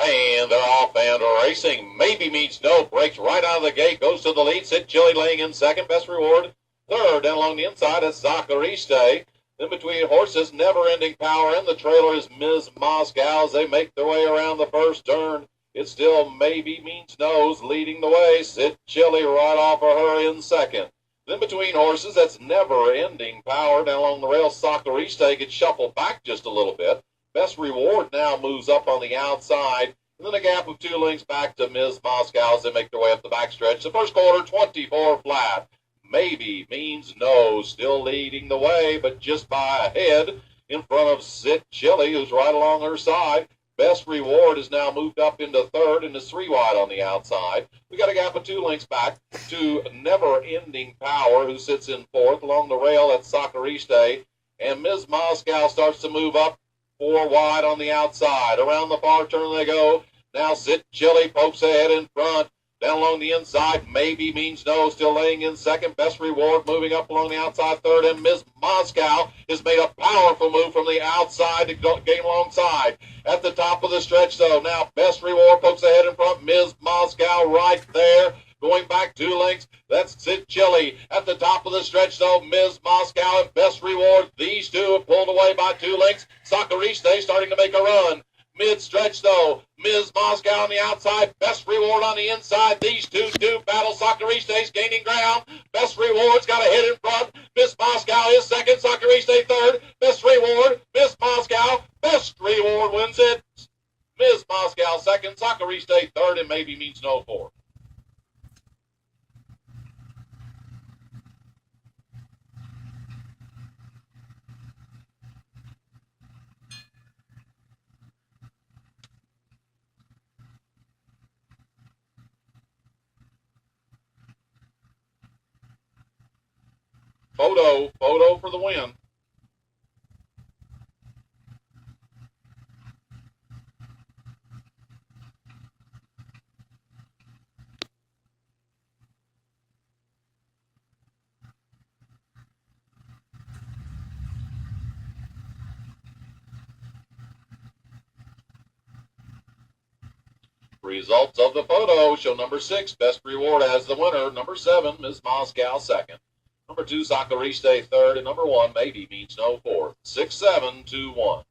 And they're off and racing. Maybe Means No breaks right out of the gate, goes to the lead. Sid Chili laying in second. Best Reward third. Down along the inside is Zakariste. Then between horses, Never Ending Power. And the trailer is Ms. Moscow as they make their way around the first turn. It's still Maybe Means No's leading the way. Sid Chili right off of her in second. Then between horses, that's Never Ending Power. Down along the rail, Zakariste gets shuffled back just a little bit. Best Reward now moves up on the outside. And then a gap of 2 lengths back to Ms. Moscow as they make their way up the backstretch. The first quarter, 24 flat. Maybe Means No still leading the way, but just by a head in front of Sid Chili, who's right along her side. Best Reward is now moved up into third and is 3 wide on the outside. We got a gap of 2 lengths back to Never Ending Power, who sits in fourth. Along the rail, that's Zakariste. And Ms. Moscow starts to move up 4 wide on the outside. Around the far turn they go. Now Sid Chili pokes ahead in front. Down along the inside, Maybe Means No still laying in second. Best Reward moving up along the outside third. And Ms. Moscow has made a powerful move from the outside to gain alongside. At the top of the stretch, though, now Best Reward pokes ahead in front. Ms. Moscow right there. Going back 2 lengths, that's Sid Chili. At the top of the stretch, though, Ms. Moscow and Best Reward. These two have pulled away by 2 lengths. Zakariste starting to make a run. Mid-stretch, though, Ms. Moscow on the outside, Best Reward on the inside. These two battle. Zakariste's gaining ground. Best Reward's got a hit in front. Ms. Moscow is second. Zakariste third. Best Reward, Ms. Moscow. Best Reward wins it. Ms. Moscow second. Zakariste third, and Maybe Means No fourth. Photo for the win. Results of the photo show number 6, Best Reward as the winner. Number 7, Ms. Moscow second. Number 2, Zakariste third. And number 1, Maybe Means No fourth. 6-7-2-1.